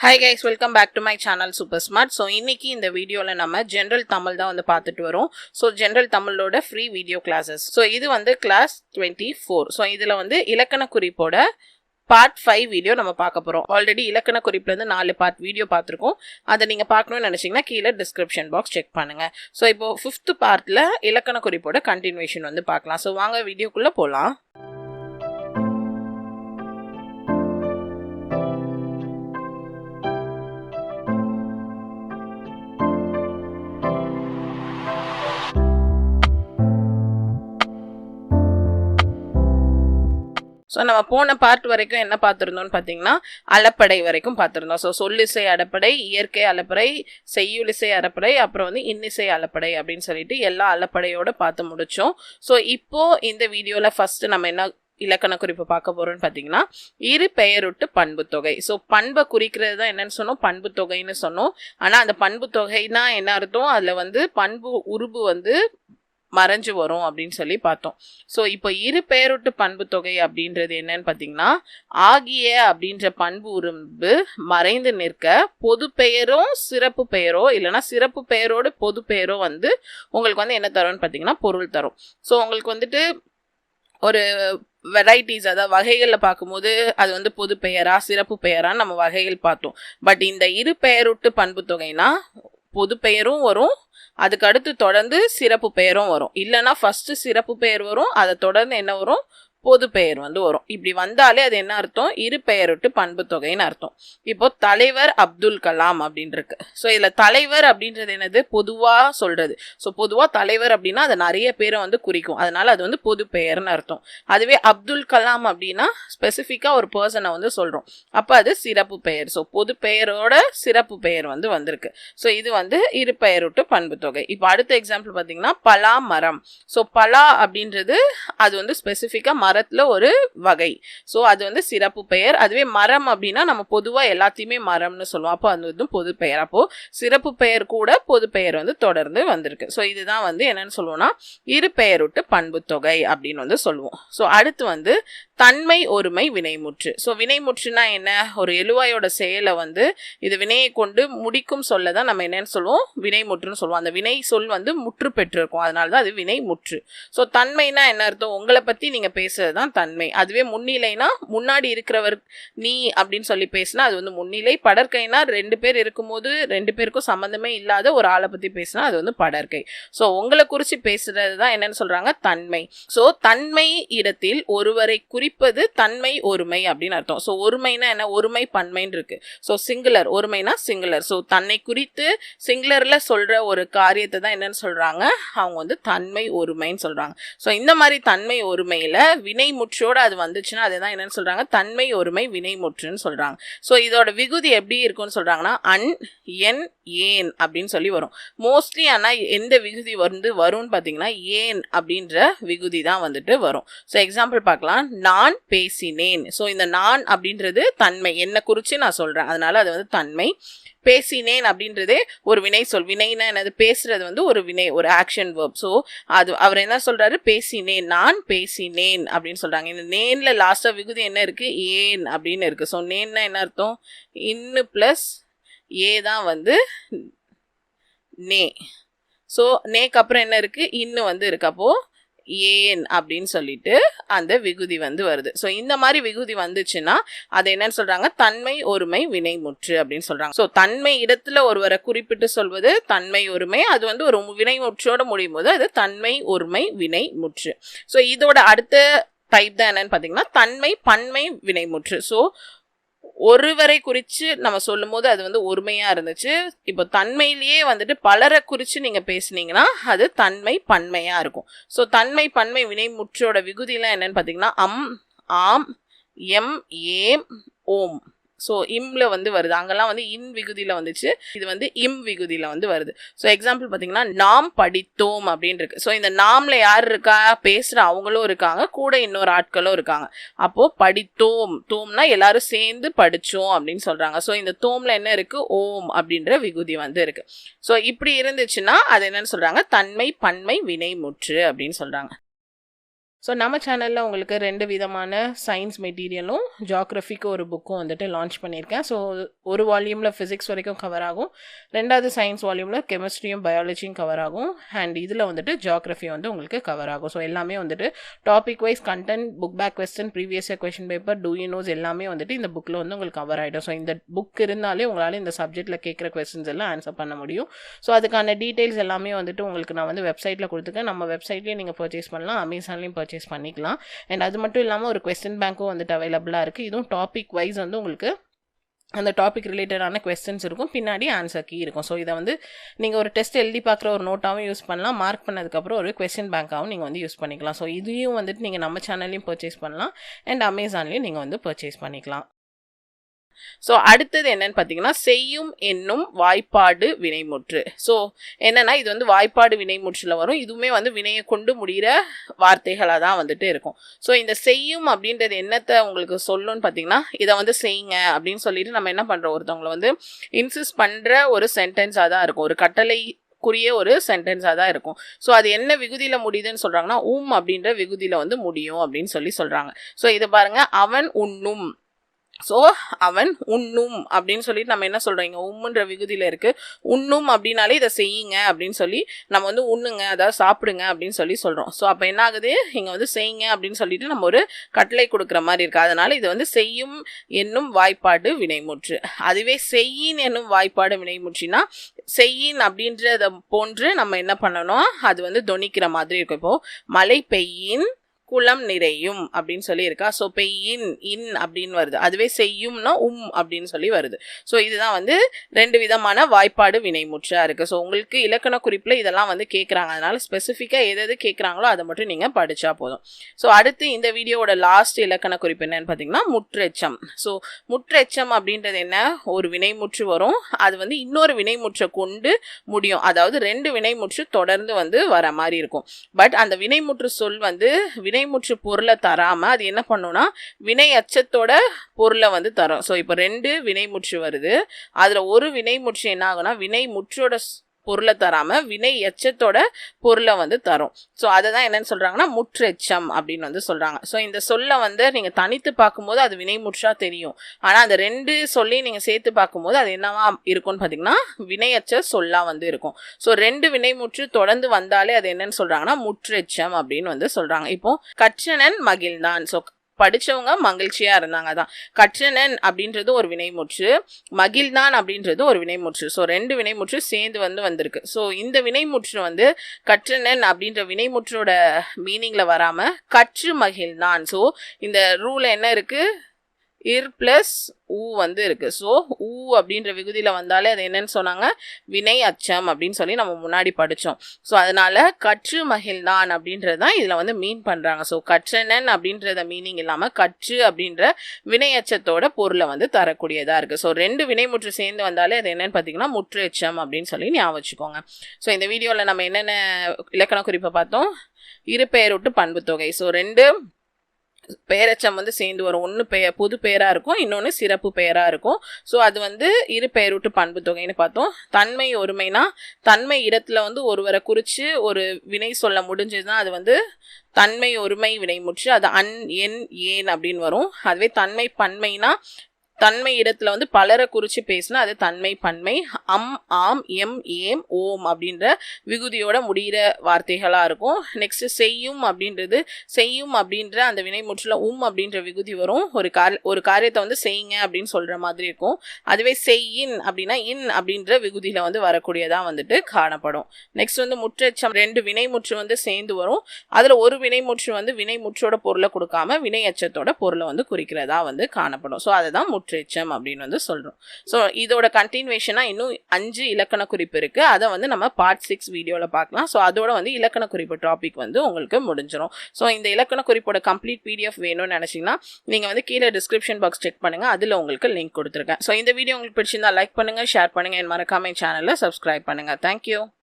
Hi guys, welcome back to my channel Super Smart. So இன்னைக்கு இந்த வீடியோல நம்ம ஜெனரல் தமிழ் தான் வந்து பார்த்துட்டு வரோம். So ஜெனரல் தமிழோட ஃப்ரீ வீடியோ கிளாसेस. So இது வந்து கிளாஸ் 24. So இதுல வந்து இலக்கண குறிப்போட பார்ட் 5 வீடியோ நம்ம பார்க்க போறோம். ஆல்ரெடி இலக்கண குறிப்புல இருந்து 4 பார்ட் வீடியோ பார்த்திருக்கோம். அதை நீங்க பார்க்கணும்னு நினைச்சீங்கன்னா கீழே டிஸ்கிரிப்ஷன் பாக்ஸ் செக் பண்ணுங்க. ஸோ இப்போ 5th பார்ட்ல இலக்கண குறிப்போட கண்டினியூஷன் வந்து பார்க்கலாம். ஸோ வாங்க வீடியோக்குள்ள போலாம். ஸோ நம்ம போன பார்ட் வரைக்கும் என்ன பார்த்துருந்தோம்னு பார்த்தீங்கன்னா அளப்படை வரைக்கும் பார்த்துருந்தோம். ஸோ சொல்லிசை அடப்படை, இயற்கை அளப்படை, செய்யுளிசை அடப்படை, அப்புறம் வந்து இன்னிசை அளப்படை அப்படின்னு சொல்லிட்டு எல்லா அளப்படையோட பார்த்து முடிச்சோம். ஸோ இப்போ இந்த வீடியோவில் ஃபர்ஸ்ட் நம்ம என்ன இலக்கண குறிப்பு பார்க்க போறோம்னு பார்த்தீங்கன்னா இரு பெயருட்டு பண்பு தொகை. ஸோ பண்பை குறிக்கிறது தான் என்னன்னு சொன்னோம், பண்பு தொகைன்னு சொன்னோம். ஆனால் அந்த பண்பு தொகைனா என்ன அர்த்தம், அதில் வந்து பண்பு உருபு வந்து மறைஞ்சு வரும் அப்படின்னு சொல்லி பார்த்தோம். ஸோ இப்போ இரு பெயருட்டு பண்பு தொகை அப்படின்றது என்னன்னு பார்த்தீங்கன்னா ஆகிய அப்படின்ற பண்பு உரும்பு மறைந்து நிற்க பொது பெயரோ சிறப்பு பெயரோ இல்லைன்னா சிறப்பு பெயரோடு பொது பெயரோ வந்து உங்களுக்கு வந்து என்ன தரும்னு பார்த்தீங்கன்னா பொருள் தரும். ஸோ உங்களுக்கு வந்துட்டு ஒரு வெரைட்டிஸ், அதாவது வகைகளில் பார்க்கும்போது அது வந்து பொது பெயரா சிறப்பு பெயரான்னு நம்ம வகைகள் பார்த்தோம். பட் இந்த இரு பெயருட்டு பண்பு தொகைனா பொது பெயரும் வரும், அதுக்கு அடுத்து தொடர்ந்து சிறப்பு பெயரும் வரும். இல்லைன்னா ஃபர்ஸ்ட் சிறப்பு பெயர் வரும், அதை தொடர்ந்து என்ன வரும், பொது பெயர் வந்து வரும். இப்படி வந்தாலே அது என்ன அர்த்தம், இரு பெயருட்டு பண்பு தொகைன்னு அர்த்தம். இப்போ தலைவர் அப்துல் கலாம் அப்படின்னு இருக்கு. ஸோ இதுல தலைவர் அப்படின்றது என்னது, பொதுவா சொல்றது. ஸோ பொதுவா தலைவர் அப்படின்னா அது நிறைய பேரை வந்து குறிக்கும், அதனால அது வந்து பொது பெயர்னு அர்த்தம். அதுவே அப்துல் கலாம் அப்படின்னா ஸ்பெசிஃபிக்கா ஒரு பர்சனை வந்து சொல்றோம், அப்ப அது சிறப்பு பெயர். ஸோ பொது பெயரோட சிறப்பு பெயர் வந்து வந்திருக்கு. ஸோ இது வந்து இரு பெயருட்டு பண்பு தொகை. இப்போ அடுத்த எக்ஸாம்பிள் பார்த்தீங்கன்னா பலா மரம். ஸோ பலா அப்படின்றது அது வந்து ஸ்பெசிஃபிக்கா மரத்துல ஒரு வகை. ஸோ அது வந்து சிறப்பு பெயர். அதுவே மரம் அப்படின்னா நம்ம பொதுவா எல்லாத்தையுமே மரம்னு சொல்லுவோம், அப்போ அது வந்து பொது பெயர். அப்போ சிறப்பு பெயர் கூட பொது பெயர் வந்து தொடர்ந்து வந்திருக்கு. ஸோ இதுதான் வந்து என்னன்னு சொல்லுவோம்னா இரு பெயருட்டு பண்பு தொகை அப்படின்னு வந்து சொல்லுவோம். ஸோ அடுத்து வந்து தன்மை ஒருமை வினைமுற்று. ஸோ வினைமுற்றுனா என்ன, ஒரு எழுவாயோட செயலை வந்து இது வினையை கொண்டு முடிக்கும் சொல்ல தான் நம்ம என்னன்னு சொல்லுவோம், வினைமுற்றுன்னு சொல்லுவோம். அந்த வினை சொல் வந்து முற்று பெற்றிருக்கும், அதனாலதான் அது வினைமுற்று. ஸோ தன்மைனா என்ன அர்த்தம், உங்களை பத்தி நீங்க பேசுறதுதான் தன்மை. அதுவே முன்னிலைனா முன்னாடி இருக்கிறவர் நீ அப்படின்னு சொல்லி பேசினா அது வந்து முன்னிலை. படற்கைனா 2 பேர் இருக்கும்போது 2 பேருக்கும் சம்பந்தமே இல்லாத ஒரு ஆளை பத்தி பேசினா அது வந்து படற்கை. ஸோ உங்களை குறிச்சு பேசுறது தான் என்னன்னு சொல்றாங்க, தன்மை. ஸோ தன்மை இடத்தில் ஒருவரை குறிப்பது தன்மை ஒருமை அப்படின்னு அர்த்தம். ஸோ ஒருமைனா என்ன, ஒருமை பன்மைன்னு இருக்கு. ஸோ சிங்குலர், ஒருமைனா சிங்குலர். ஸோ தன்னை குறித்து சிங்குலர்ல சொல்ற ஒரு காரியத்தை தான் என்னன்னு சொல்றாங்க, அவங்க வந்து தன்மை ஒருமைன்னு சொல்றாங்க. ஸோ இந்த மாதிரி தன்மை ஒருமையில வினைமுற்றோட அது வந்துச்சுன்னா அதுதான் என்னன்னு சொல்றாங்க, தன்மை ஒருமை வினைமுற்றுன்னு சொல்றாங்க. ஸோ இதோட விகுதி எப்படி இருக்கும்னு சொல்றாங்கன்னா அன் என் ஏன் அப்படின்னு சொல்லி வரும் மோஸ்ட்லி. ஆனா எந்த விகுதி வந்து வரும்னு பாத்தீங்கன்னா ஏன் அப்படின்ற விகுதி தான் வந்துட்டு வரும். ஸோ எக்ஸாம்பிள் பார்க்கலாம், நான் பேசினேன். ஸோ இந்த நான் அப்படின்றது தன்மை, என்ன குறிச்சு நான் சொல்றேன், அதனால அது வந்து தன்மை. பேசினேன் அப்படின்றதே ஒரு வினை சொல். வினைனா என்னது, பேசுறது வந்து ஒரு வினை, ஒரு ஆக்ஷன் வேர்ப். ஸோ அது அவர் என்ன சொல்றாரு, பேசினேன், நான் பேசினேன் அப்படின்னு சொல்றாங்க. இந்த நேன்ல லாஸ்டா விகுதி என்ன இருக்கு, ஏன் அப்படின்னு இருக்கு. ஸோ நேன்னா என்ன அர்த்தம், இன்னு பிளஸ் ஏ தான் வந்து நே. ஸோ நேக்கு அப்புறம் என்ன இருக்கு, இன்னு வந்து இருக்கு. அப்போ ஏன் அப்படின்னு சொல்லிட்டு அந்த விகுதி வந்து வருது. ஸோ இந்த மாதிரி விகுதி வந்துச்சுன்னா அதை என்னன்னு சொல்றாங்க, தன்மை ஒருமை வினைமுற்று அப்படின்னு சொல்றாங்க. ஸோ தன்மை இடத்துல ஒருவரை குறிப்பிட்டு சொல்வது தன்மை ஒருமை, அது வந்து ஒரு வினைமுற்றோட முடியும் போது அது தன்மை ஒருமை வினைமுற்று. ஸோ இதோட அடுத்த டைப் தான் என்னன்னு பாத்தீங்கன்னா தன்மை பன்மை வினைமுற்று. ஸோ ஒருவரை குறிச்சு நம்ம சொல்லும் போது அது வந்து ஒருமையா இருந்துச்சு. இப்போ தன்மையிலேயே வந்துட்டு பலரை குறிச்சு நீங்க பேசுனீங்கன்னா அது தன்மை பன்மையா இருக்கும். ஸோ தன்மை பன்மை வினைமுற்றோட விகுதிலாம் என்னன்னு பாத்தீங்கன்னா அம், ஆம், எம், ஏம், ஓம். ஸோ இம்ல வந்து வருது, அங்கெல்லாம் வந்து இன் விகுதியில வந்துச்சு, இது வந்து இம் விகுதியில வந்து வருது. ஸோ எக்ஸாம்பிள் பார்த்தீங்கன்னா நாம் படித்தோம் அப்படின்னு இருக்கு. ஸோ இந்த நாம்ல யார் இருக்கா, பேசுற அவங்களும் இருக்காங்க, கூட இன்னொரு ஆட்களும் இருக்காங்க. அப்போ படித்தோம், தோம்னா எல்லாரும் சேர்ந்து படிச்சோம் அப்படின்னு சொல்றாங்க. ஸோ இந்த தோம்ல என்ன இருக்கு, ஓம் அப்படின்ற விகுதி வந்து இருக்கு. ஸோ இப்படி இருந்துச்சுன்னா அது என்னன்னு சொல்றாங்க, தன்மை பன்மை வினைமுற்று அப்படின்னு சொல்றாங்க. ஸோ நம்ம சேனலில் உங்களுக்கு 2 விதமான சயின்ஸ் மெட்டீரியலும் ஜியாகிரஃபிக்கு ஒரு புக்கும் வந்துட்டு லான்ச் பண்ணியிருக்கேன். ஸோ ஒரு வால்யூமில் ஃபிசிக்ஸ் வரைக்கும் கவர் ஆகும், 2வது சயின்ஸ் வால்யூமில் கெமிஸ்ட்ரியும் பயாலஜியும் கவர் ஆகும், அண்ட் இதில் வந்துட்டு ஜியாகிரஃபி வந்து உங்களுக்கு கவர் ஆகும். ஸோ எல்லாமே வந்துட்டு topic wise content, book back question, previous year question paper, do you knows எல்லாமே வந்துட்டு இந்த புக்கில் வந்து உங்களுக்கு கவர் ஆகிடும். ஸோ இந்த புக் இருந்தாலே உங்களால் இந்த சப்ஜெக்ட்டில் கேட்குற கொஸ்டின்ஸ் எல்லாம் ஆன்சர் பண்ண முடியும். ஸோ அதுக்கான டீட்டெயில்ஸ் எல்லாமே வந்துட்டு உங்களுக்கு நான் வந்து வெப்சைட்டில் கொடுத்துருக்கேன். நம்ம வெப்சைட்லேயே நீங்கள் பர்ச்சேஸ் பண்ணலாம், அமேசான்லேயும் பர்ச்சேஸ் பண்ணிக்கலாம். அண்ட் அது மட்டும் இல்லாமல் ஒரு கொஸ்டின் பேங்க்கும் வந்துட்டு அவைலபிளாக இருக்குது. இதுவும் டாபிக் வைஸ் வந்து உங்களுக்கு அந்த டாபிக் ரிலேட்டடான கொஸ்டின்ஸ் இருக்கும், பின்னாடி ஆன்சர் கீ இருக்கும். ஸோ இதை வந்து நீங்கள் ஒரு டெஸ்ட் எழுதி பார்க்குற ஒரு நோட்டாகவும் யூஸ் பண்ணலாம், மார்க் பண்ணதுக்கப்புறம் ஒரு கொஸ்டின் பேங்காகவும் நீங்கள் வந்து யூஸ் பண்ணிக்கலாம். ஸோ இதையும் வந்துட்டு நீங்கள் நம்ம சேனல்லையும் பர்ச்சேஸ் பண்ணலாம், அண்ட் அமேசான்லேயும் நீங்கள் வந்து பர்ச்சேஸ் பண்ணிக்கலாம். ஸோ அடுத்தது என்னன்னு பார்த்தீங்கன்னா, செய்யும் என்னும் வாய்ப்பாடு வினைமுற்று. ஸோ என்னன்னா, இது வந்து வாய்ப்பாடு வினைமுற்றில் வரும். இதுவுமே வந்து வினையை கொண்டு முடிகிற வார்த்தைகளாக தான் வந்துட்டு இருக்கும். ஸோ இந்த செய்யும் அப்படின்றது என்னத்தை உங்களுக்கு சொல்லுன்னு பார்த்தீங்கன்னா, இதை வந்து செய்யுங்க அப்படின்னு சொல்லிட்டு நம்ம என்ன பண்ணுறோம், ஒருத்தவங்களை வந்து இன்சிஸ்ட் பண்ணுற ஒரு சென்டென்ஸாக தான் இருக்கும், ஒரு கட்டளைக்குரிய ஒரு சென்டென்ஸாக தான் இருக்கும். ஸோ அது என்ன விகுதியில் முடியுதுன்னு சொல்கிறாங்கன்னா, அப்படின்ற விகுதியில் வந்து முடியும் அப்படின்னு சொல்கிறாங்க. ஸோ இது பாருங்க, அவன் உண்ணும். ஸோ அவன் உண்ணும் அப்படின்னு சொல்லிட்டு நம்ம என்ன சொல்கிறோம், இங்கே உம்முன்ற விகுதியில் இருக்குது. உண்ணும் அப்படின்னாலே இதை செய்யுங்க அப்படின்னு சொல்லி நம்ம வந்து உண்ணுங்க, அதாவது சாப்பிடுங்க அப்படின்னு சொல்கிறோம். ஸோ அப்போ என்ன ஆகுது, இங்கே வந்து செய்யுங்க அப்படின்னு சொல்லிட்டு நம்ம ஒரு கட்டளை கொடுக்குற மாதிரி இருக்குது. அதனால் இது வந்து செய்யும் என்னும் வாய்ப்பாடு வினைமுற்று. அதுவே செய்யின் என்னும் வாய்ப்பாடு வினைமுற்றினா, செய்யின் அப்படின்றத போன்று நம்ம என்ன பண்ணணும், அது வந்து தொனிக்கிற மாதிரி இருக்கும். இப்போது மழை பெய்யின் குளம் நிறையும் அப்படின்னு சொல்லி இருக்கா. ஸோ பெய்யின் இன் அப்படின்னு வருது, அதுவே செய்யும்னா அப்படின்னு சொல்லி வருது. ஸோ இதுதான் வந்து 2 விதமான வாய்ப்பாடு வினைமுற்றா இருக்கு. ஸோ உங்களுக்கு இலக்கண குறிப்பில் இதெல்லாம் வந்து கேட்குறாங்க, அதனால ஸ்பெசிஃபிக்காக எது கேட்குறாங்களோ அதை மட்டும் நீங்கள் படித்தா போதும். ஸோ அடுத்து இந்த வீடியோவோட லாஸ்ட் இலக்கண குறிப்பு என்னன்னு பார்த்தீங்கன்னா, முற்றெச்சம். ஸோ முற்றெச்சம் அப்படின்றது என்ன, ஒரு வினைமுற்று வரும், அது வந்து இன்னொரு வினைமுற்றை கொண்டு முடியும். அதாவது 2 வினைமுற்று தொடர்ந்து வந்து வர மாதிரி இருக்கும். பட் அந்த வினைமுற்று சொல் வந்து வினைமுற்று பொருளை தராம அது என்ன பண்ணும்னா, வினை அச்சத்தோட பொருளை வந்து தரும். ஸோ இப்போ 2 வினைமுற்று வருது, அதுல ஒரு வினைமுற்று என்ன ஆகுனா வினைமுற்றோட பொருளை தராம வினை எச்சத்தோட பொருளை வந்து தரும். ஸோ அதை தான் என்னன்னு சொல்றாங்கன்னா, முற்றெச்சம் அப்படின்னு வந்து சொல்றாங்க. ஸோ இந்த சொல்லை வந்து நீங்க தனித்து பார்க்கும்போது அது வினைமுற்றா தெரியும், ஆனா அந்த 2 சொல்லி நீங்க சேர்த்து பார்க்கும்போது அது என்னவா இருக்கும்னு பார்த்தீங்கன்னா, வினையச்ச சொல்லா வந்து இருக்கும். ஸோ 2 வினைமுற்று தொடர்ந்து வந்தாலே அது என்னன்னு சொல்றாங்கன்னா, முற்றெச்சம் அப்படின்னு வந்து சொல்றாங்க. இப்போ கற்றனன் மகிழ்ந்தான். ஸோ படிச்சவங்க மகிழ்ச்சியா இருந்தாங்க, தான் கற்றனன் அப்படின்றது ஒரு வினைமுற்று, மகிழ்ந்தான் அப்படின்றது ஒரு வினைமுற்று. ஸோ 2 வினைமுற்று சேர்ந்து வந்திருக்கு. ஸோ இந்த வினைமுற்று வந்து கற்றனன் அப்படின்ற வினைமுற்றோட மீனிங்ல வராம கற்று மகிழ்ந்தான். ஸோ இந்த ரூல் என்ன இருக்கு, இர் பிளஸ் ஊ வந்து இருக்கு. ஸோ ஊ அப்படின்ற விகுதியில் வந்தாலே அது என்னன்னு சொன்னாங்க, வினை அச்சம் அப்படின்னு சொல்லி நம்ம முன்னாடி படித்தோம். ஸோ அதனால கற்று மகிழ்ந்தான் அப்படின்றது தான் இதில் வந்து மீன் பண்ணுறாங்க. ஸோ கற்றனன் அப்படின்றத மீனிங் இல்லாமல் கற்று அப்படின்ற வினை அச்சத்தோட பொருளை வந்து தரக்கூடியதாக இருக்குது. ஸோ 2 வினைமுற்று சேர்ந்து வந்தாலே அது என்னன்னு பார்த்தீங்கன்னா, முற்று எச்சம் அப்படின்னு சொல்லி ஞாபகம் வச்சுக்கோங்க. ஸோ இந்த வீடியோவில் நம்ம என்னென்ன இலக்கண குறிப்பை பார்த்தோம், இரு பெயரொட்டு பண்பு தொகை. ஸோ 2 பெயரச்சம் வந்து சேர்ந்து வரும், ஒன்று பொது பெயராக இருக்கும், இன்னொன்று சிறப்பு பெயராக இருக்கும். ஸோ அது வந்து இரு பெயரூட்டு பண்பு தொகைன்னு பார்த்தோம். தன்மை ஒருமைனா, தன்மை இடத்துல வந்து ஒருவரை குறித்து ஒரு வினை சொல்ல முடிஞ்சதுன்னா அது வந்து தன்மை ஒருமை வினைமுற்று, அது அன் என் ஏன் அப்படின்னு வரும். அதுவே தன்மை பன்மைனா, தன்மை இடத்துல வந்து பலரை குறித்து பேசினா அது தன்மை பன்மை. ஆம் எம் ஏம் ஓம் அப்படின்ற விகுதியோட முடிகிற வார்த்தைகளாக இருக்கும். நெக்ஸ்ட் செய்யும் அப்படின்றது, செய்யும் அப்படின்ற அந்த வினைமுற்றில் அப்படின்ற விகுதி வரும். ஒரு காரியத்தை வந்து செய்யுங்க அப்படின்னு சொல்கிற மாதிரி இருக்கும். அதுவே செய்யின் அப்படின்னா இன் அப்படின்ற விகுதியில் வந்து வரக்கூடியதாக வந்துட்டு காணப்படும். நெக்ஸ்ட் வந்து முற்றெச்சம், 2 வினைமுற்று வந்து சேர்ந்து வரும். அதில் ஒரு வினைமுற்று வந்து வினைமுற்றோட பொருளை கொடுக்காம வினை எச்சத்தோட பொருளை வந்து குறிக்கிறதா வந்து காணப்படும். ஸோ அதை தான் முற்றெச்சம் அப்படின்னு வந்து சொல்றோம். ஸோ இதோட கண்டினியூஷனா இன்னும் 5 இலக்கண குறிப்பு இருக்கு, அதை வந்து நம்ம பார்ட் 6 வீடியோல பார்க்கலாம். ஸோ அதோட வந்து இலக்கண குறிப்பு டாபிக் வந்து உங்களுக்கு முடிஞ்சிடும். ஸோ இந்த இலக்கண குறிப்போட கம்ப்ளீட் PDF வேணும்னு நினைச்சீங்கன்னா நீங்க வந்து கீழே டிஸ்கிரிப்ஷன் பாக்ஸ் செக் பண்ணுங்க, அதுல உங்களுக்கு லிங்க் கொடுத்துருக்கேன். ஸோ இந்த வீடியோ உங்களுக்கு பிடிச்சிருந்தா லைக் பண்ணுங்க, ஷேர் பண்ணுங்க, மறக்காம சேனலை சப்ஸ்கிரைப் பண்ணுங்க. தேங்க்யூ.